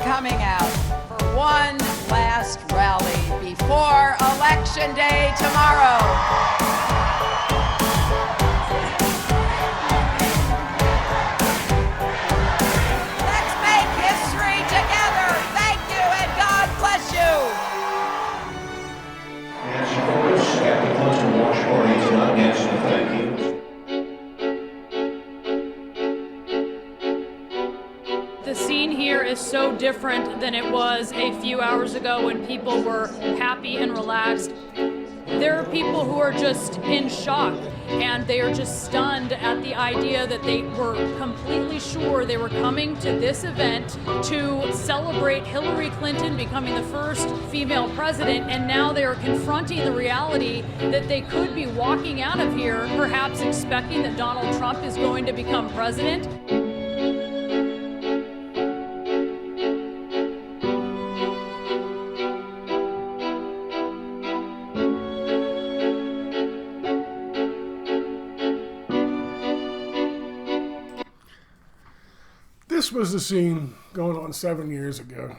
coming out for one last rally before Election Day tomorrow. Let's make history together. Thank you and God bless you. As you focus at the Clinton watch party tonight, yes, thank you. The scene here is so different than it was a few hours ago when people were happy and relaxed. There are people who are just in shock, and they are just stunned at the idea that they were completely sure they were coming to this event to celebrate Hillary Clinton becoming the first female president, and now they are confronting the reality that they could be walking out of here perhaps expecting that Donald Trump is going to become president. This was the scene going on 7 years ago.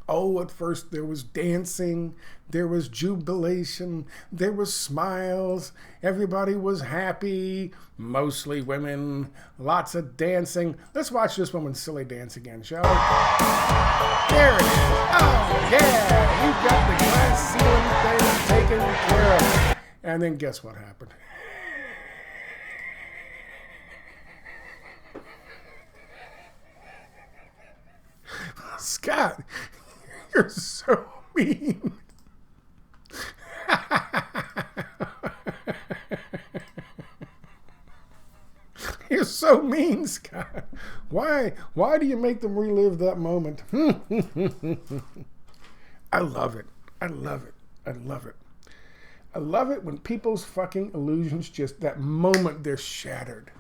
Oh, at first there was dancing, there was jubilation, there was smiles, everybody was happy, mostly women, lots of dancing. Let's watch this woman's silly dance again, shall we? There it is. Oh, yeah, we've got the glass ceiling thing taken care of. And then guess what happened? Scott, you're so mean. You're so mean, Scott. Why do you make them relive that moment? I love it. I love it. I love it. I love it when people's fucking illusions just, that moment, they're shattered.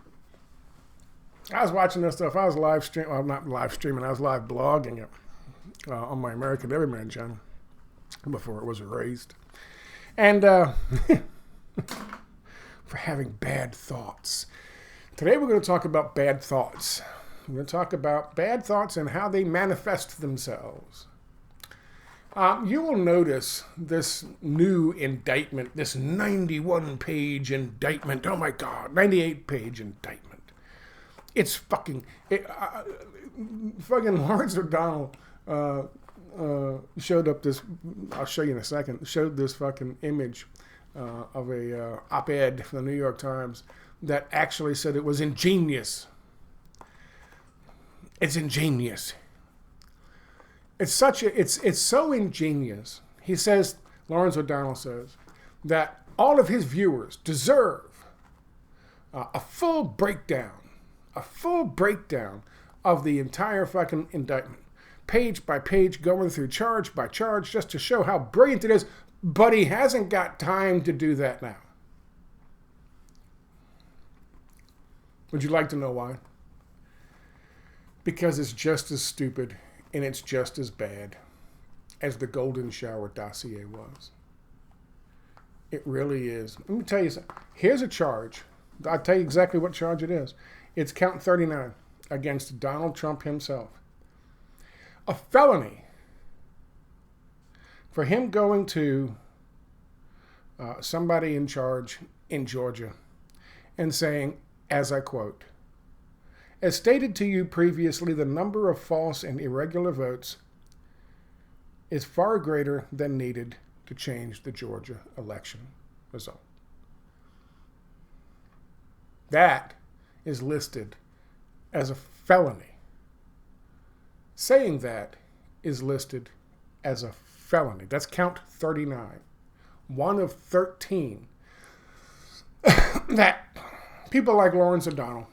I was watching this stuff. I was live streaming. Well, not live streaming. I was live blogging it on my American Everyman channel before it was erased. And for having bad thoughts. Today we're going to talk about bad thoughts. We're going to talk about bad thoughts and how they manifest themselves. You will notice this new indictment, this 91-page indictment. Oh my God, 98-page indictment. It's fucking Lawrence O'Donnell showed up this, I'll show you in a second, showed this fucking image of a op-ed from the New York Times that actually said it was ingenious. It's ingenious. It's so ingenious. He says, Lawrence O'Donnell says, that all of his viewers deserve a full breakdown of the entire fucking indictment, page by page, going through charge by charge, just to show how brilliant it is. But he hasn't got time to do that now. Would you like to know why? Because it's just as stupid and it's just as bad as the Golden Shower dossier was. It really is. Let me tell you something. Here's a charge. I'll tell you exactly what charge it is. It's count 39 against Donald Trump himself. A felony for him going to somebody in charge in Georgia and saying, as I quote, "As stated to you previously, the number of false and irregular votes is far greater than needed to change the Georgia election result." That is listed as a felony. Saying that is listed as a felony. That's count 39. One of 13 that people like Lawrence O'Donnell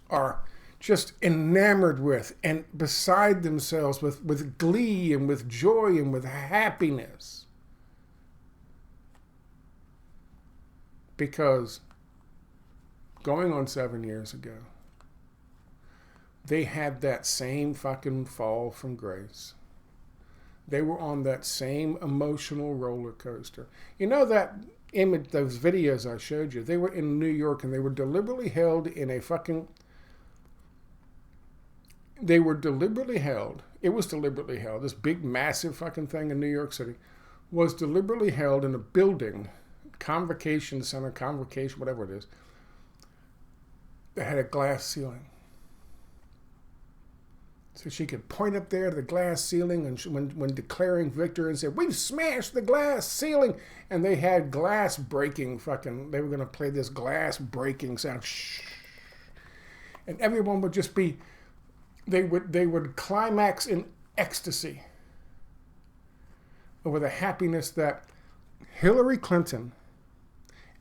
are just enamored with and beside themselves with glee and with joy and with happiness. Because going on 7 years ago, they had that same fucking fall from grace. They were on that same emotional roller coaster. You know that image, those videos I showed you, they were in New York and they were deliberately held in a fucking they were deliberately held. It was deliberately held. This big, massive fucking thing in New York City was deliberately held in a building, convocation center, convocation, whatever it is, that had a glass ceiling. So she could point up there to the glass ceiling and when declaring victory and say, "We've smashed the glass ceiling." And they had glass breaking they were going to play this glass breaking sound. Shh. And everyone would just be, they would climax in ecstasy over the happiness that Hillary Clinton,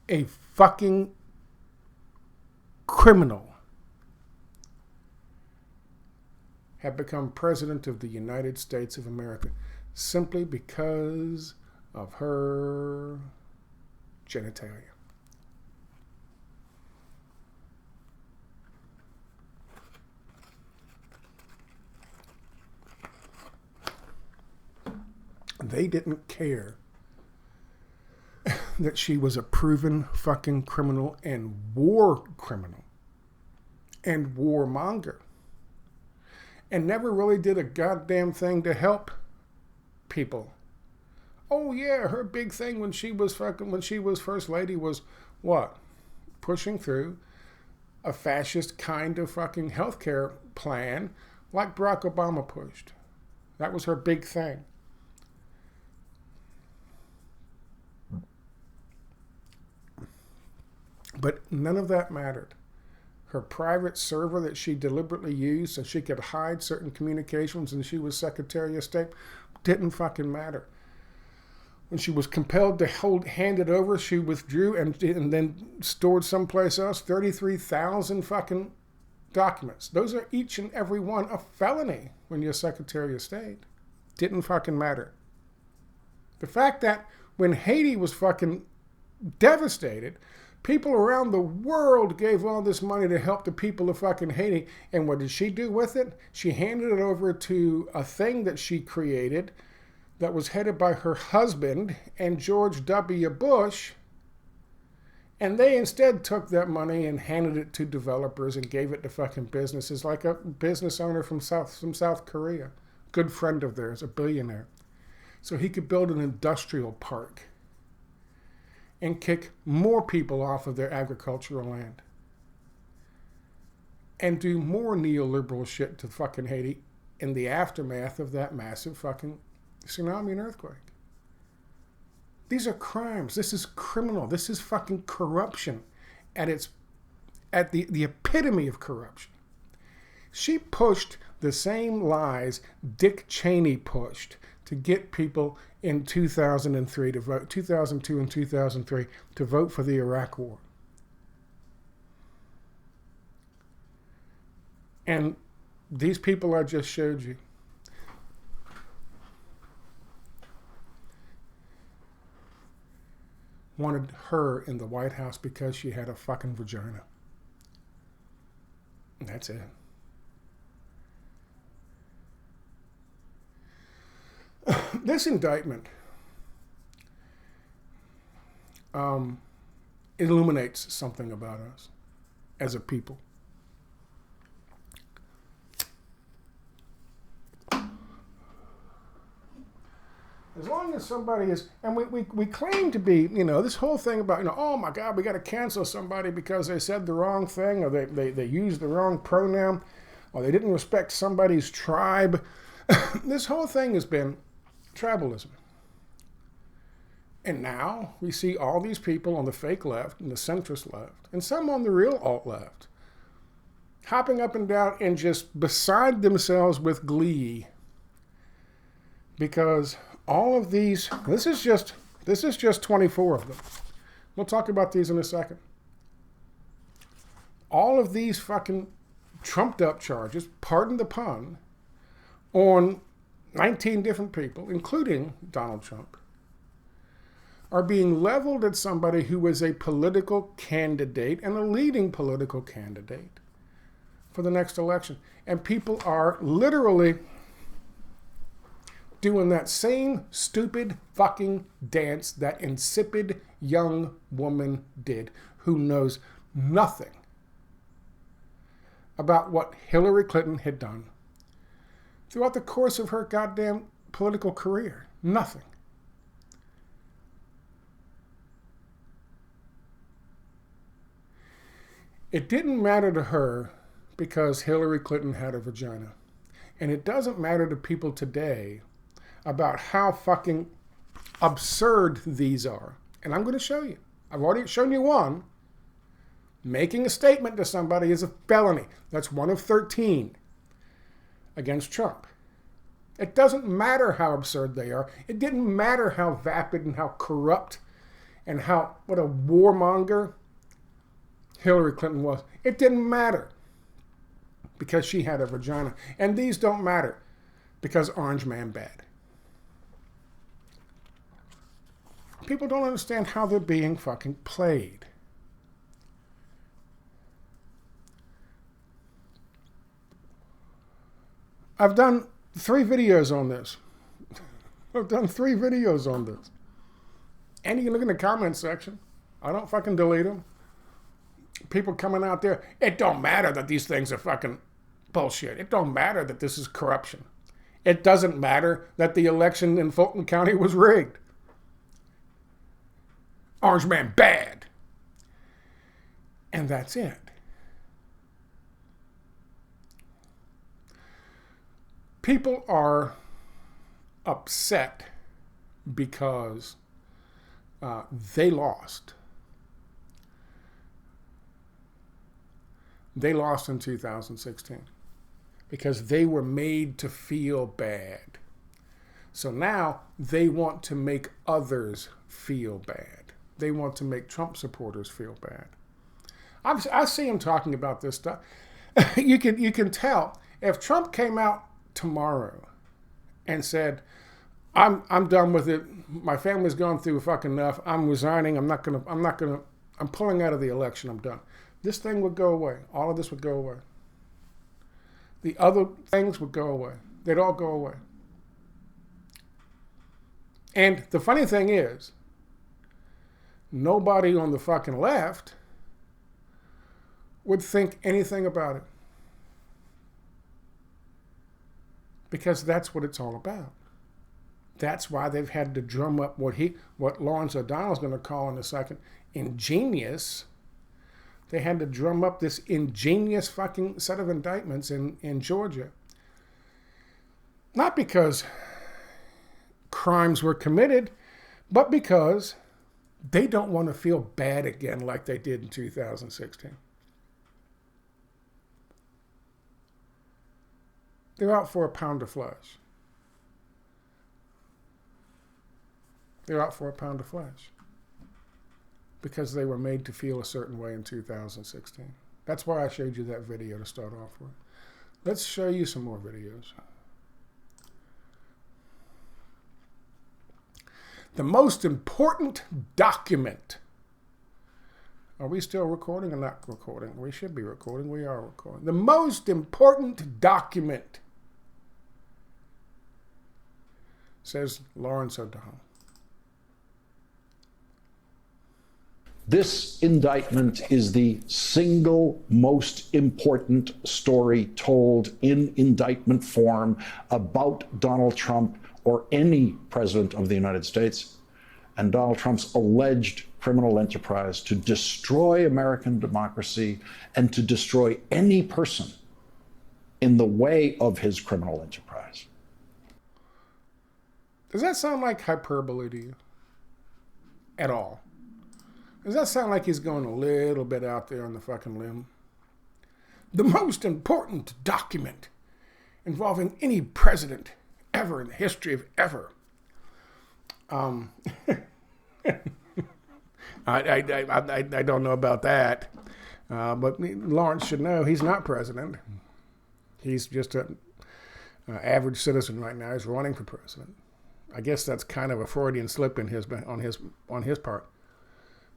a fucking criminal, had become president of the United States of America simply because of her genitalia. They didn't care that she was a proven fucking criminal and war criminal and warmonger, and never really did a goddamn thing to help people. Oh yeah, her big thing when she was first lady was what? Pushing through a fascist kind of fucking healthcare plan like Barack Obama pushed. That was her big thing. But none of that mattered. Her private server that she deliberately used so she could hide certain communications and she was Secretary of State didn't fucking matter. When she was compelled to hand it over, she withdrew and then stored someplace else 33,000 fucking documents. Those are each and every one a felony when you're Secretary of State. Didn't fucking matter. The fact that when Haiti was fucking devastated, people around the world gave all this money to help the people of fucking Haiti. And what did she do with it? She handed it over to a thing that she created that was headed by her husband and George W. Bush. And they instead took that money and handed it to developers and gave it to fucking businesses, like a business owner from South Korea. Good friend of theirs, a billionaire. So he could build an industrial park and kick more people off of their agricultural land. And do more neoliberal shit to fucking Haiti in the aftermath of that massive fucking tsunami and earthquake. These are crimes. This is criminal. This is fucking corruption at the epitome of corruption. She pushed the same lies Dick Cheney pushed to get people in 2003 to vote, 2002 and 2003 to vote for the Iraq War. And these people I just showed you wanted her in the White House because she had a fucking vagina. And that's it. This indictment illuminates something about us as a people. As long as somebody is, and we claim to be, this whole thing about, oh my God, we got to cancel somebody because they said the wrong thing, or they used the wrong pronoun, or they didn't respect somebody's tribe. This whole thing has been tribalism. And now we see all these people on the fake left and the centrist left, and some on the real alt left, hopping up and down and just beside themselves with glee. Because all of these, this is just 24 of them. We'll talk about these in a second. All of these fucking trumped up charges, pardon the pun, on 19 different people, including Donald Trump, are being leveled at somebody who is a political candidate and a leading political candidate for the next election. And people are literally doing that same stupid fucking dance that insipid young woman did, who knows nothing about what Hillary Clinton had done throughout the course of her goddamn political career? Nothing. It didn't matter to her because Hillary Clinton had a vagina. And it doesn't matter to people today about how fucking absurd these are. And I'm going to show you. I've already shown you one. Making a statement to somebody is a felony. That's one of 13 against Trump. It doesn't matter how absurd they are. It didn't matter how vapid and how corrupt and what a warmonger Hillary Clinton was. It didn't matter because she had a vagina. And these don't matter because Orange Man bad. People don't understand how they're being fucking played. I've done 3 videos on this. I've done 3 videos on this. And you can look in the comment section. I don't fucking delete them. People coming out there, it don't matter that these things are fucking bullshit. It don't matter that this is corruption. It doesn't matter that the election in Fulton County was rigged. Orange Man bad. And that's it. People are upset because they lost. They lost in 2016 because they were made to feel bad. So now they want to make others feel bad. They want to make Trump supporters feel bad. I see him talking about this stuff. You can tell if Trump came out tomorrow and said, I'm done with it. My family's gone through fucking enough. I'm resigning. I'm pulling out of the election. I'm done. This thing would go away. All of this would go away. The other things would go away. They'd all go away. And the funny thing is, nobody on the fucking left would think anything about it. Because that's what it's all about. That's why they've had to drum up what Lawrence O'Donnell's going to call in a second, ingenious. They had to drum up this ingenious fucking set of indictments in Georgia. Not because crimes were committed, but because they don't want to feel bad again like they did in 2016. They're out for a pound of flesh. They're out for a pound of flesh. Because they were made to feel a certain way in 2016. That's why I showed you that video to start off with. Let's show you some more videos. The most important document. Are we still recording or not recording? We should be recording. We are recording. The most important document, says Lawrence O'Donnell. This indictment is the single most important story told in indictment form about Donald Trump or any president of the United States and Donald Trump's alleged criminal enterprise to destroy American democracy and to destroy any person in the way of his criminal enterprise. Does that sound like hyperbole to you? At all? Does that sound like he's going a little bit out there on the fucking limb? The most important document involving any president ever in the history of ever. I don't know about that. But Lawrence should know he's not president. He's just an average citizen right now. He's running for president. I guess that's kind of a Freudian slip on his part.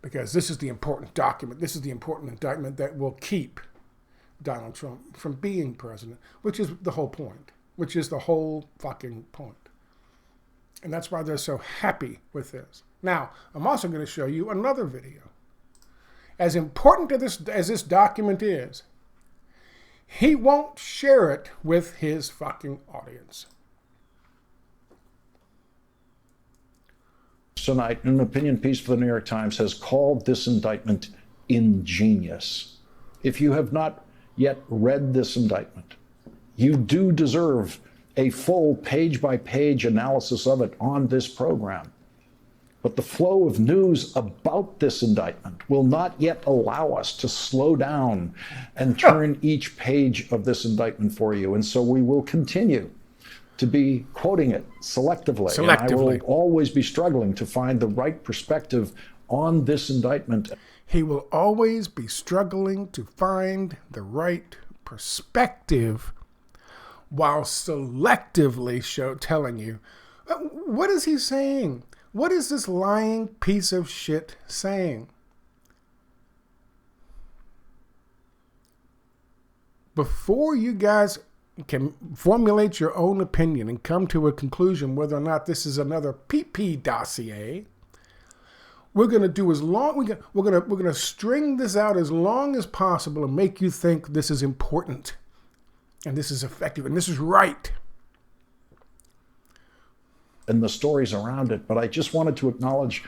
Because this is the important document. This is the important indictment that will keep Donald Trump from being president, which is the whole point, which is the whole fucking point. And that's why they're so happy with this. Now, I'm also going to show you another video. As important as this document is, he won't share it with his fucking audience. Tonight, an opinion piece for the New York Times has called this indictment ingenious. If you have not yet read this indictment, you do deserve a full page-by-page analysis of it on this program. But the flow of news about this indictment will not yet allow us to slow down and turn each page of this indictment for you. And so we will continue to be quoting it selectively. And I will always be struggling to find the right perspective on this indictment. He will always be struggling to find the right perspective while selectively telling you, what is he saying? What is this lying piece of shit saying? Before you guys can formulate your own opinion and come to a conclusion whether or not this is another PP dossier, we're going to do as long we're going to string this out as long as possible and make you think this is important and this is effective and this is right. And the stories around it. But I just wanted to acknowledge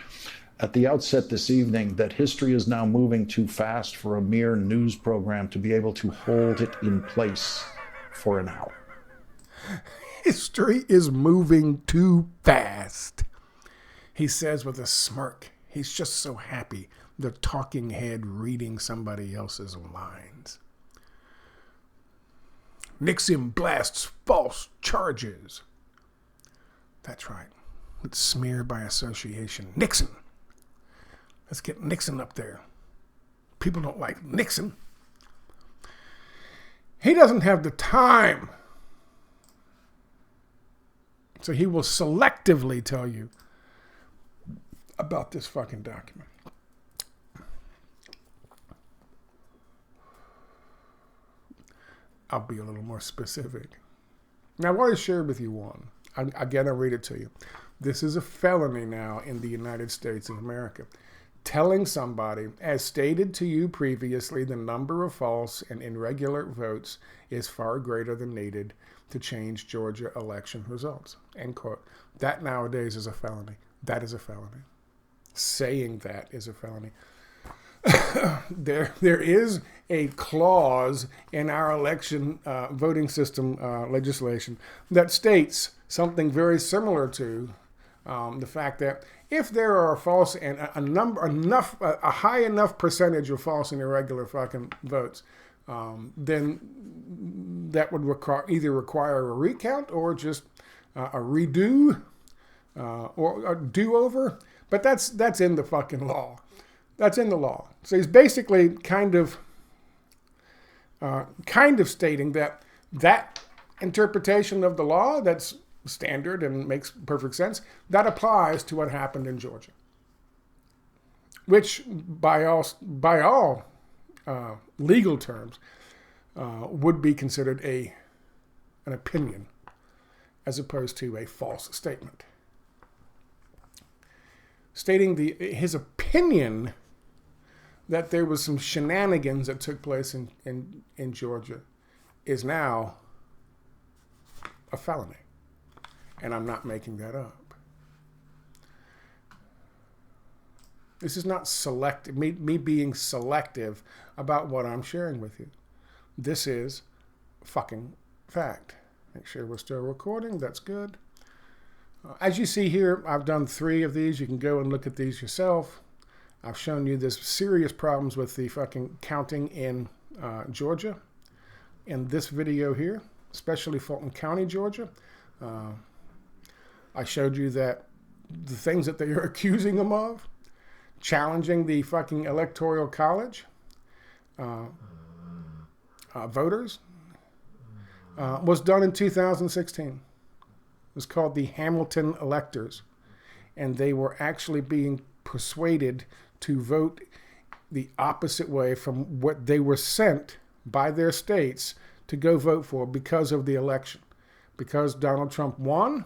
at the outset this evening that history is now moving too fast for a mere news program to be able to hold it in place for an hour. History is moving too fast, he says with a smirk. He's just so happy, the talking head reading somebody else's lines. Nixon blasts false charges. That's right. Let's smear by association. Nixon. Let's get Nixon up there. People don't like Nixon. He doesn't have the time. So he will selectively tell you about this fucking document. I'll be a little more specific. Now, what I shared with you one. Again, I'll read it to you. This is a felony now in the United States of America. Telling somebody, as stated to you previously, the number of false and irregular votes is far greater than needed to change Georgia election results. End quote. That nowadays is a felony. That is a felony. Saying that is a felony. There is a clause in our election voting system legislation that states something very similar to the fact that if there are false and a high enough percentage of false and irregular fucking votes, then that would either require a recount or just a redo or a do-over. But that's in the fucking law. That's in the law. So he's basically kind of stating that interpretation of the law that's standard and makes perfect sense, that applies to what happened in Georgia, which by all legal terms would be considered an opinion as opposed to a false statement. Stating his opinion that there was some shenanigans that took place in Georgia is now a felony. And I'm not making that up. This is not selective, me being selective about what I'm sharing with you. This is fucking fact. Make sure we're still recording. That's good. As you see here, I've done 3 of these. You can go and look at these yourself. I've shown you there's serious problems with the fucking counting in Georgia. In this video here, especially Fulton County, Georgia. I showed you that the things that they are accusing them of, challenging the fucking Electoral College, voters, was done in 2016. It was called the Hamilton Electors. And they were actually being persuaded to vote the opposite way from what they were sent by their states to go vote for because of the election. Because Donald Trump won,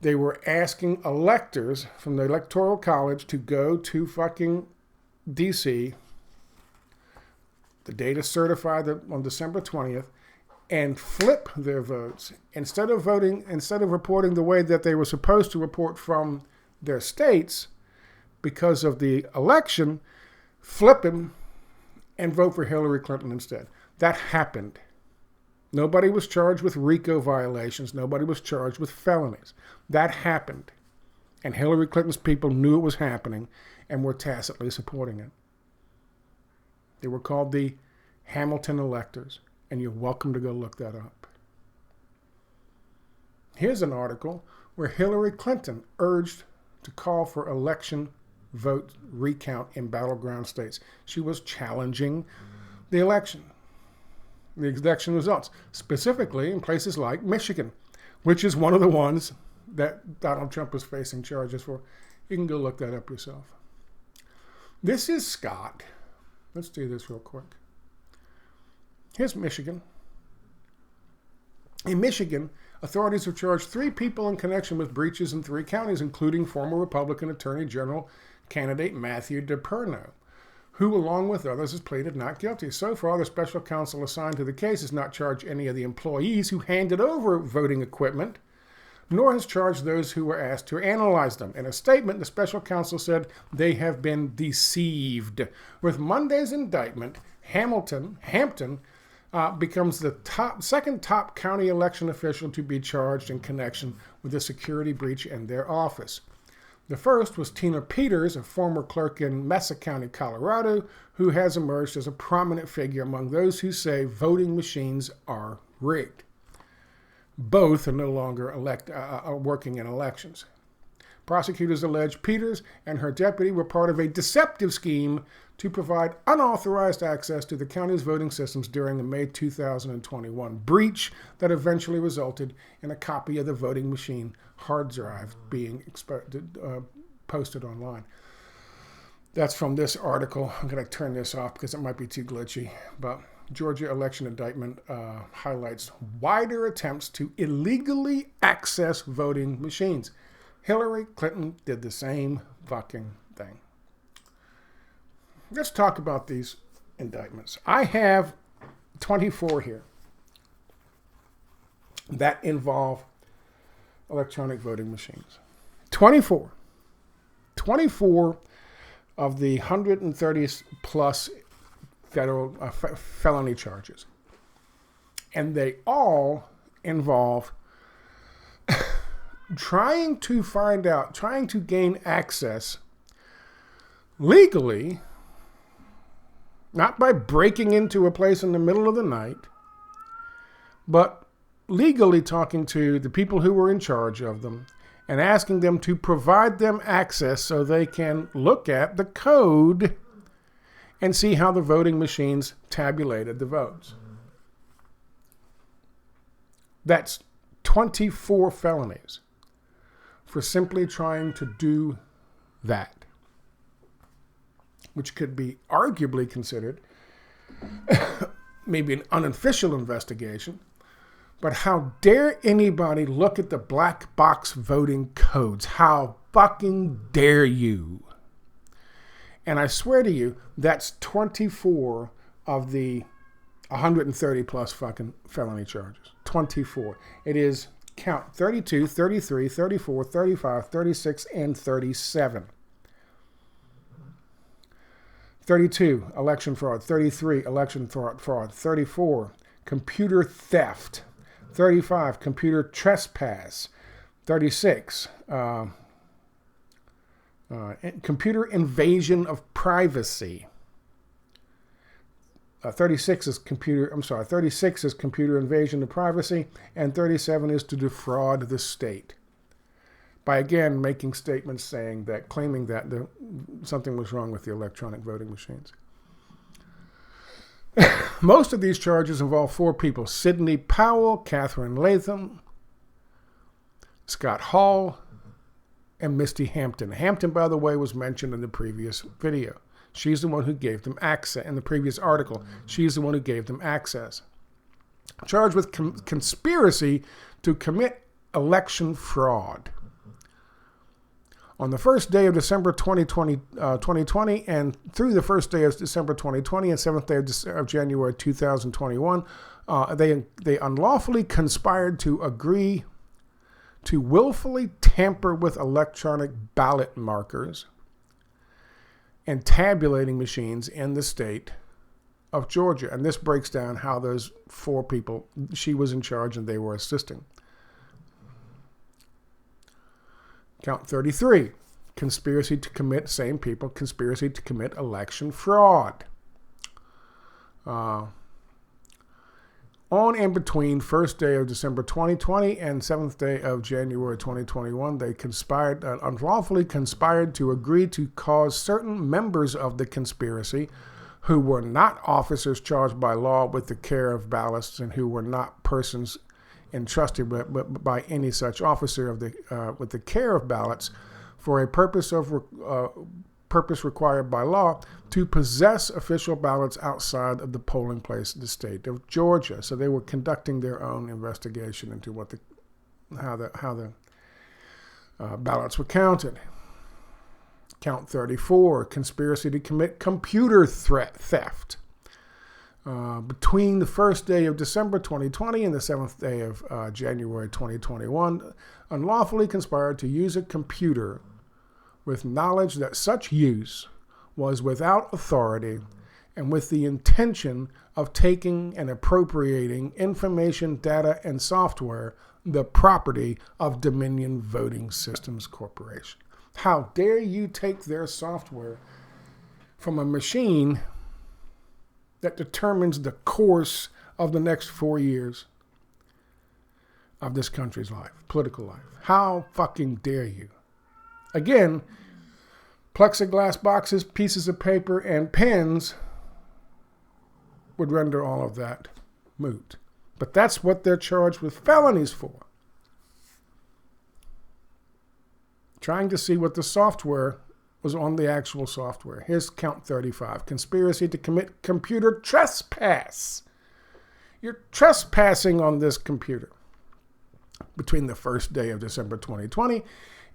they were asking electors from the Electoral College to go to fucking D.C., the data certified on December 20th, and flip their votes. Instead of reporting the way that they were supposed to report from their states because of the election, flip them and vote for Hillary Clinton instead. That happened. Nobody was charged with RICO violations. Nobody was charged with felonies. That happened. And Hillary Clinton's people knew it was happening and were tacitly supporting it. They were called the Hamilton Electors, and you're welcome to go look that up. Here's an article where Hillary Clinton urged to call for election vote recount in battleground states. She was challenging the election results, specifically in places like Michigan, which is one of the ones that Donald Trump was facing charges for. You can go look that up yourself. This is Scott. Let's do this real quick. Here's Michigan. In Michigan, authorities have charged 3 people in connection with breaches in 3 counties, including former Republican Attorney General candidate Matthew DePerno, who, along with others, has pleaded not guilty. So far, the special counsel assigned to the case has not charged any of the employees who handed over voting equipment, nor has charged those who were asked to analyze them. In a statement, the special counsel said they have been deceived. With Monday's indictment, Hampton becomes the second top county election official to be charged in connection with a security breach in their office. The first was Tina Peters, a former clerk in Mesa County, Colorado, who has emerged as a prominent figure among those who say voting machines are rigged. Both are no longer working in elections. Prosecutors allege Peters and her deputy were part of a deceptive scheme to provide unauthorized access to the county's voting systems during the May 2021 breach that eventually resulted in a copy of the voting machine hard drive being posted online. That's from this article. I'm going to turn this off because it might be too glitchy. But Georgia election indictment highlights wider attempts to illegally access voting machines. Hillary Clinton did the same fucking thing. Let's talk about these indictments. I have 24 here that involve electronic voting machines. 24 of the 130 plus federal felony charges. And they all involve trying to gain access legally, not by breaking into a place in the middle of the night, but legally talking to the people who were in charge of them and asking them to provide them access so they can look at the code and see how the voting machines tabulated the votes. That's 24 felonies for simply trying to do that, which could be arguably considered maybe an unofficial investigation. But how dare anybody look at the black box voting codes? How fucking dare you? And I swear to you, that's 24 of the 130 plus fucking felony charges. 24. It is count 32, 33, 34, 35, 36, and 37. 32, election fraud. 33, election fraud. 34, computer theft. 35, computer trespass. 36, computer invasion of privacy. 36 is computer invasion of privacy, and 37 is to defraud the state by again making statements claiming that something was wrong with the electronic voting machines. Most of these charges involve 4 people: Sidney Powell, Catherine Latham, Scott Hall, and Misty Hampton. Hampton, by the way, was mentioned in the previous video. She's the one who gave them access. In the previous article, she's the one who gave them access. Charged with conspiracy to commit election fraud. On the first day of December 2020 and through the first day of December 2020 and 7th day of January 2021, they unlawfully conspired to agree to willfully tamper with electronic ballot markers and tabulating machines in the state of Georgia. And this breaks down how those 4 people, she was in charge and they were assisting. Count 33, conspiracy to commit election fraud. On and between first day of December 2020 and 7th day of January 2021, they unlawfully conspired to agree to cause certain members of the conspiracy who were not officers charged by law with the care of ballots and who were not persons entrusted by any such officer with the care of ballots for a purpose required by law to possess official ballots outside of the polling place in the state of Georgia. So they were conducting their own investigation into how the ballots were counted. Count 34, conspiracy to commit computer theft. Between the first day of December 2020 and the 7th day of January 2021, unlawfully conspired to use a computer with knowledge that such use was without authority and with the intention of taking and appropriating information, data, and software, the property of Dominion Voting Systems Corporation. How dare you take their software from a machine that determines the course of the next 4 years of this country's life, political life. How fucking dare you? Again, plexiglass boxes, pieces of paper, and pens would render all of that moot. But that's what they're charged with felonies for. Trying to see what the software was on the actual software. Here's count 35. Conspiracy to commit computer trespass. You're trespassing on this computer. Between the first day of December 2020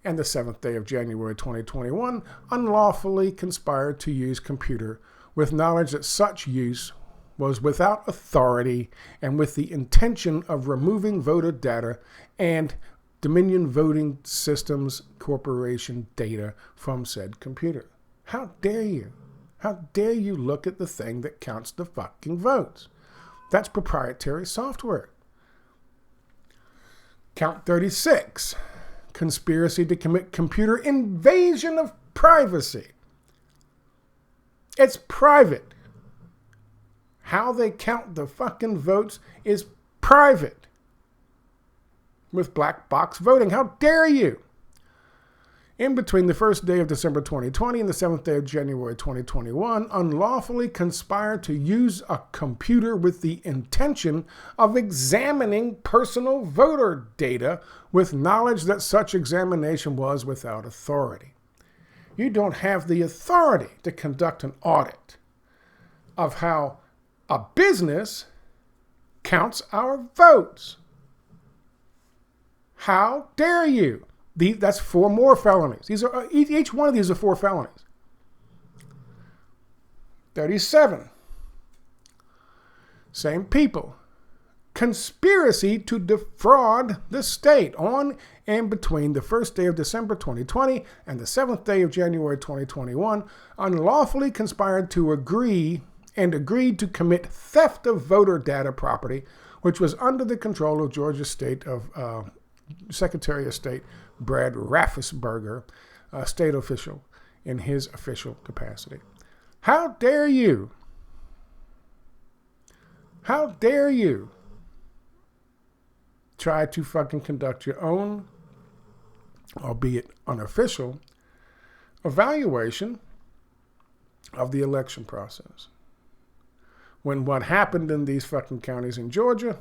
and the 7th day of January 2021, unlawfully conspired to use computer with knowledge that such use was without authority and with the intention of removing voter data and Dominion Voting Systems Corporation data from said computer. How dare you? How dare you look at the thing that counts the fucking votes? That's proprietary software. Count 36. Conspiracy to commit computer invasion of privacy. It's private. How they count the fucking votes is private. With black box voting. How dare you? In between the first day of December 2020 and the 7th day of January 2021, unlawfully conspired to use a computer with the intention of examining personal voter data with knowledge that such examination was without authority. You don't have the authority to conduct an audit of how a business counts our votes. How dare you? That's 4 more felonies. These are each one of these are 4 felonies. 37. Same people. Conspiracy to defraud the state on and between the first day of December 2020 and the 7th day of January 2021, unlawfully conspired to agreed to commit theft of voter data property, which was under the control of Georgia State of Secretary of State Brad Raffensperger, a state official in his official capacity. How dare you? How dare you try to fucking conduct your own, albeit unofficial, evaluation of the election process? When what happened in these fucking counties in Georgia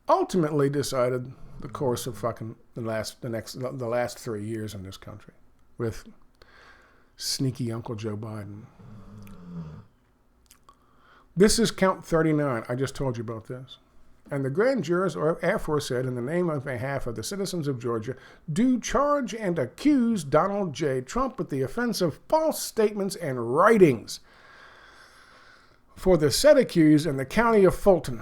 ultimately decided the course of fucking the last 3 years in this country with sneaky Uncle Joe Biden. This is count 39. I just told you about this. and the grand jurors are aforesaid in the name and behalf of the citizens of Georgia do charge and accuse Donald J. Trump with the offense of false statements and writings for the said accused in the county of Fulton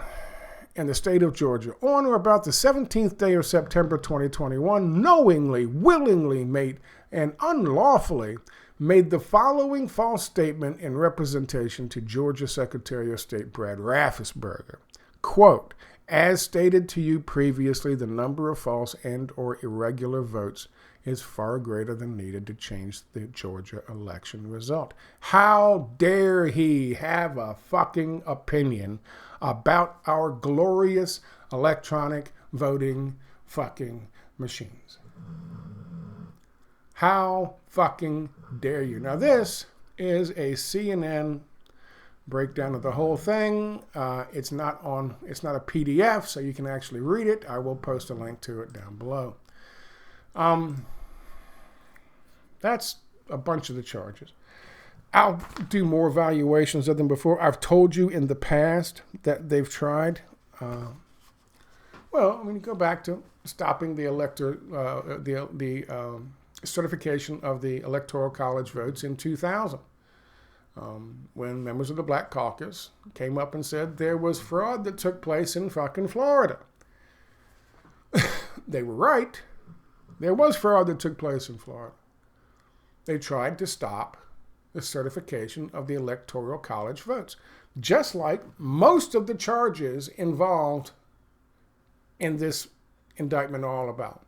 in the state of Georgia on or about the 17th day of September 2021 knowingly, willingly made, and unlawfully made the following false statement in representation to Georgia Secretary of State Brad Raffensperger. Quote, as stated to you previously, the number of false and or irregular votes is far greater than needed to change the Georgia election result. How dare he have a fucking opinion about our glorious electronic voting fucking machines? How fucking dare you? Now this is a CNN breakdown of the whole thing. It's not a PDF, so you can actually read it. I will post a link to it down below. That's a bunch of the charges. I'll do more evaluations of them before. I've told you in the past that they've tried. You go back to stopping the certification of the Electoral College votes in 2000. When members of the Black Caucus came up and said there was fraud that took place in fucking Florida. They were right. There was fraud that took place in Florida. They tried to stop the certification of the Electoral College votes, just like most of the charges involved in this indictment are all about,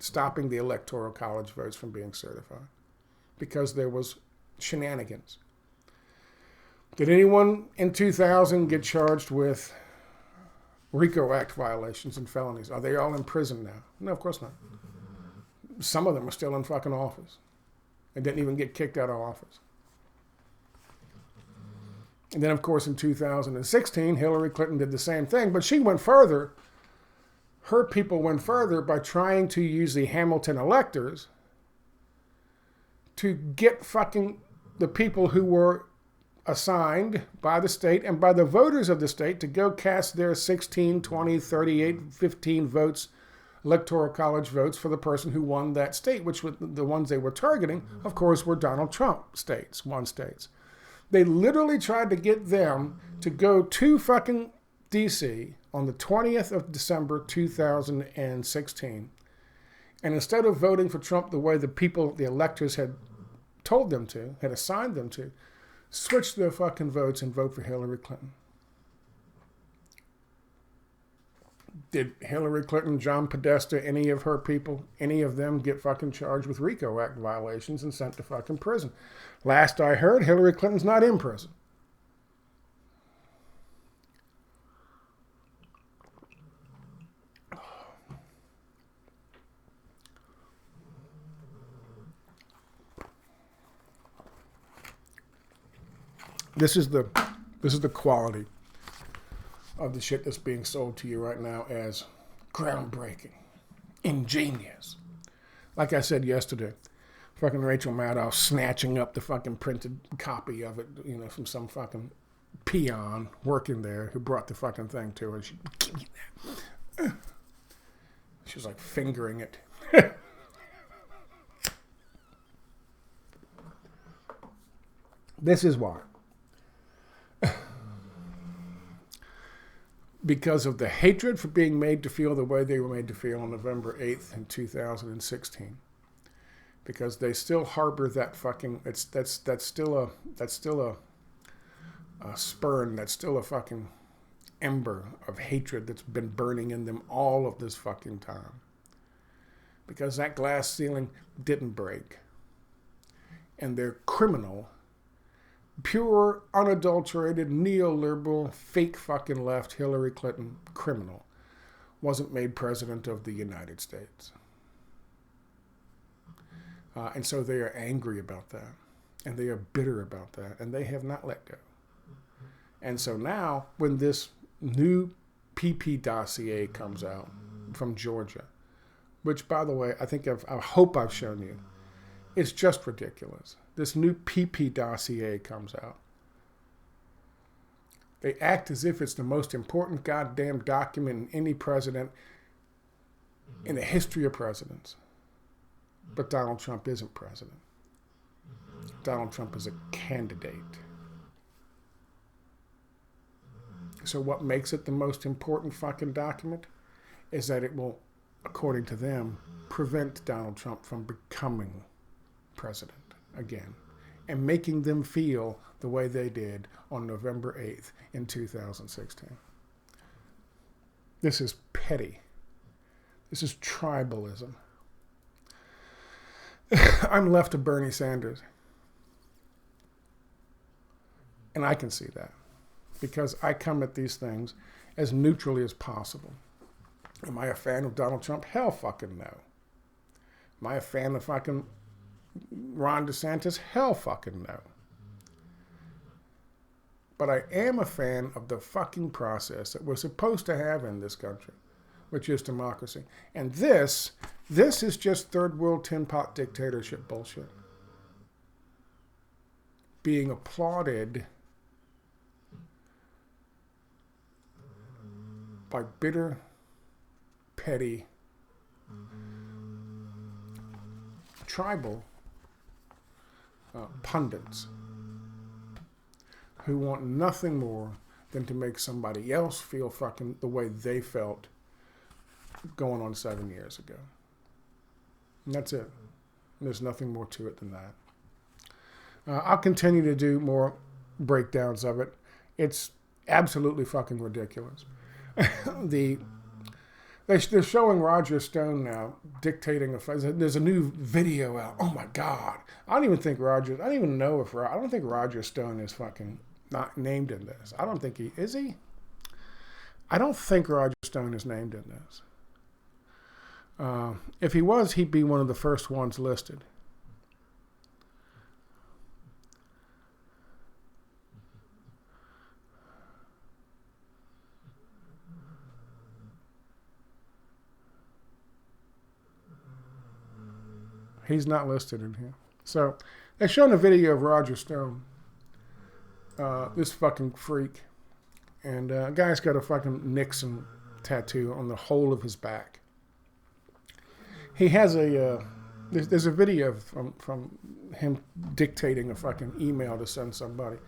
stopping the Electoral College votes from being certified, because there was shenanigans. Did anyone in 2000 get charged with RICO Act violations and felonies? Are they all in prison now? No, of course not. Some of them are still in fucking office and didn't even get kicked out of office. And then, of course, in 2016, Hillary Clinton did the same thing, but she went further. Her people went further by trying to use the Hamilton Electors to get fucking the people who were assigned by the state and by the voters of the state to go cast their 16, 20, 38, 15 votes, Electoral College votes for the person who won that state, which were the ones they were targeting, of course, were Donald Trump states, one states. They literally tried to get them to go to fucking D.C. on the 20th of December 2016. And instead of voting for Trump the way the people, the electors had told them to, had assigned them to, switch their fucking votes and vote for Hillary Clinton. Did Hillary Clinton, John Podesta, any of her people, any of them get fucking charged with RICO Act violations and sent to fucking prison? Last I heard, Hillary Clinton's not in prison. This is the quality of the shit that's being sold to you right now as groundbreaking, ingenious. Like I said yesterday, fucking Rachel Maddow snatching up the fucking printed copy of it, from some fucking peon working there who brought the fucking thing to her. She, give me that. She was like fingering it. This is why. Because of the hatred for being made to feel the way they were made to feel on November 8th in 2016. Because they still harbor that fucking, that's still a spurn, that's still a fucking ember of hatred that's been burning in them all of this fucking time. Because that glass ceiling didn't break. And they're criminal, pure, unadulterated, neoliberal, fake fucking left Hillary Clinton criminal wasn't made president of the United States. And so they are angry about that. And they are bitter about that. And they have not let go. And so now, when this new PP dossier comes out from Georgia, which, by the way, I hope I've shown you, it's just ridiculous. This new PP dossier comes out. They act as if it's the most important goddamn document in any president in the history of presidents. But Donald Trump isn't president. Donald Trump is a candidate. So what makes it the most important fucking document is that it will, according to them, prevent Donald Trump from becoming president again and making them feel the way they did on November 8th in 2016. This is petty. This is tribalism. I'm left of Bernie Sanders. And I can see that because I come at these things as neutrally as possible. Am I a fan of Donald Trump? Hell fucking no. Am I a fan of fucking Ron DeSantis? Hell fucking no. But I am a fan of the fucking process that we're supposed to have in this country, which is democracy. And this is just third world tin pot dictatorship bullshit. Being applauded by bitter, petty, tribal pundits who want nothing more than to make somebody else feel fucking the way they felt going on 7 years ago. And that's it. There's nothing more to it than that. I'll continue to do more breakdowns of it. It's absolutely fucking ridiculous. They're showing Roger Stone now dictating there's a new video out. Oh my God. I don't even know if I don't think Roger Stone is fucking not named in this. I don't think he is. I don't think Roger Stone is named in this. If he was, he'd be one of the first ones listed. He's not listed in here. So they're showing a video of Roger Stone, this fucking freak. And a guy's got a fucking Nixon tattoo on the whole of his back. He has there's a video from him dictating a fucking email to send somebody,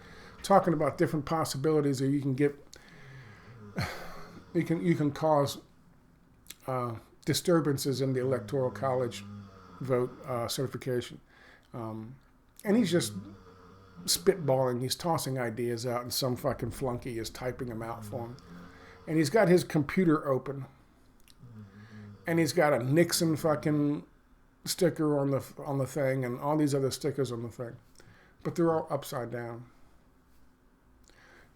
talking about different possibilities that you can get, you can cause disturbances in the Electoral College vote certification. And he's just spitballing. He's tossing ideas out, and some fucking flunky is typing them out for him. And he's got his computer open, and he's got a Nixon fucking sticker on the thing, and all these other stickers on the thing, but they're all upside down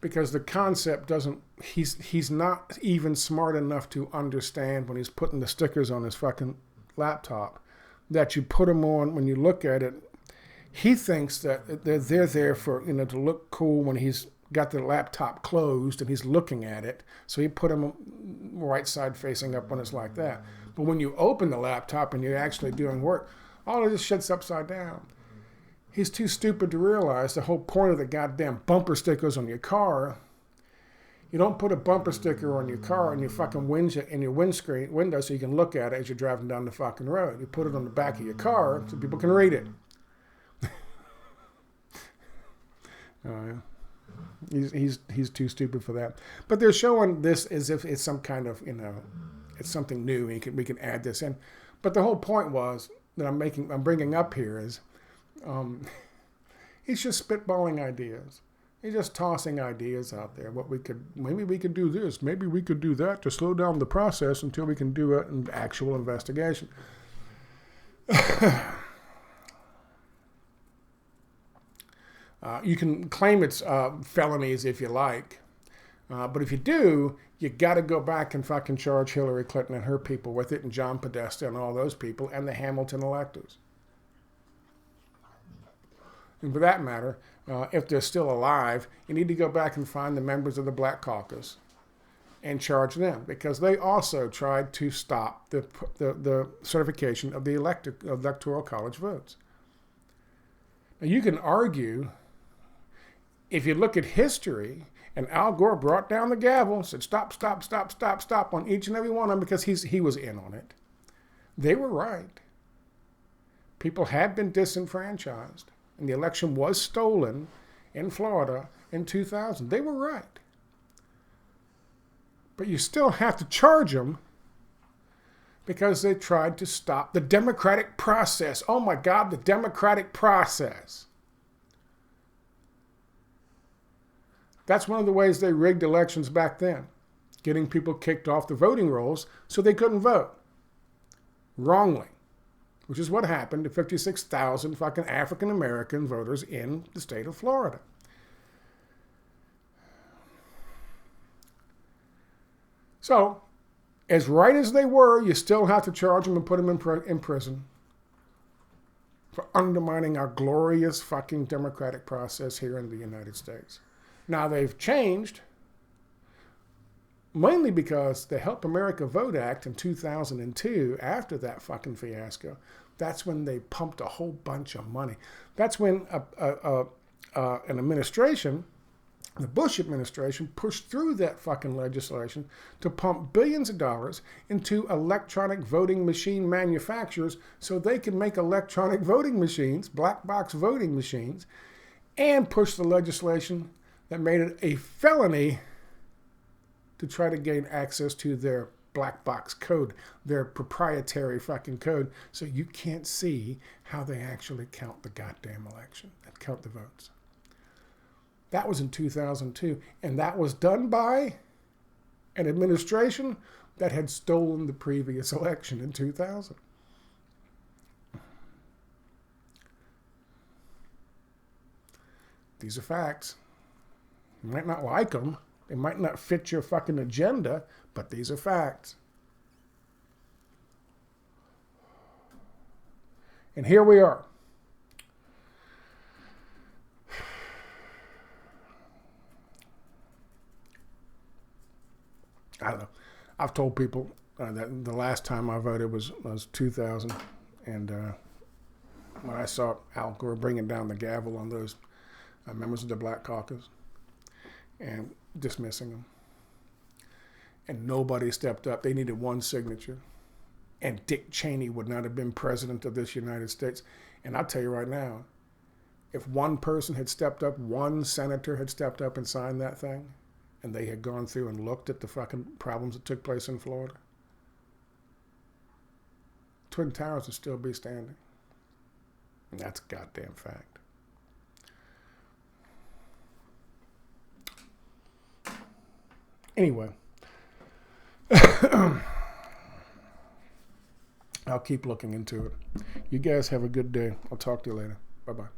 because the concept doesn't. He's not even smart enough to understand when he's putting the stickers on his fucking laptop that you put them on when you look at it. He thinks that they're there for, to look cool when he's got the laptop closed and he's looking at it. So he put them right side facing up when it's like that. But when you open the laptop and you're actually doing work, all of this shit's upside down. He's too stupid to realize the whole point of the goddamn bumper stickers on your car. You don't put a bumper sticker on your car in your fucking window so you can look at it as you're driving down the fucking road. You put it on the back of your car so people can read it. He's too stupid for that. But they're showing this as if it's some kind of, it's something new. We can add this in. But the whole point was that I'm bringing up here is he's just spitballing ideas. He's just tossing ideas out there. Maybe we could do this. Maybe we could do that to slow down the process until we can do an actual investigation. You can claim it's felonies if you like. But if you do, you got to go back and fucking charge Hillary Clinton and her people with it, and John Podesta and all those people, and the Hamilton Electors. And for that matter, if they're still alive, you need to go back and find the members of the Black Caucus and charge them, because they also tried to stop the certification of the Electoral College votes. Now, you can argue, if you look at history And Al Gore brought down the gavel, said stop, stop, stop, stop, stop on each and every one of them because he was in on it. They were right. People had been disenfranchised, and the election was stolen in Florida in 2000. They were right. But you still have to charge them because they tried to stop the democratic process. Oh my God, the democratic process. That's one of the ways they rigged elections back then, getting people kicked off the voting rolls so they couldn't vote. Wrongly. Which is what happened to 56,000 fucking African-American voters in the state of Florida. So, as right as they were, you still have to charge them and put them in prison for undermining our glorious fucking democratic process here in the United States. Now, they've changed, mainly because the Help America Vote Act in 2002, after that fucking fiasco, that's when they pumped a whole bunch of money. That's when an administration, the Bush administration, pushed through that fucking legislation to pump billions of dollars into electronic voting machine manufacturers so they can make electronic voting machines, black box voting machines, and push the legislation that made it a felony to try to gain access to their black box code, their proprietary fucking code, so you can't see how they actually count the goddamn election and count the votes. That was in 2002, and that was done by an administration that had stolen the previous election in 2000. These are facts. You might not like them. They might not fit your fucking agenda, but these are facts. And here we are. I don't know. I've told people that the last time I voted was 2000. And when I saw Al Gore bringing down the gavel on those members of the Black Caucus and dismissing them, and nobody stepped up. They needed one signature. And Dick Cheney would not have been president of this United States. And I'll tell you right now, if one person had stepped up, one senator had stepped up and signed that thing, and they had gone through and looked at the fucking problems that took place in Florida, Twin Towers would still be standing. And that's a goddamn fact. Anyway, I'll keep looking into it. You guys have a good day. I'll talk to you later. Bye-bye.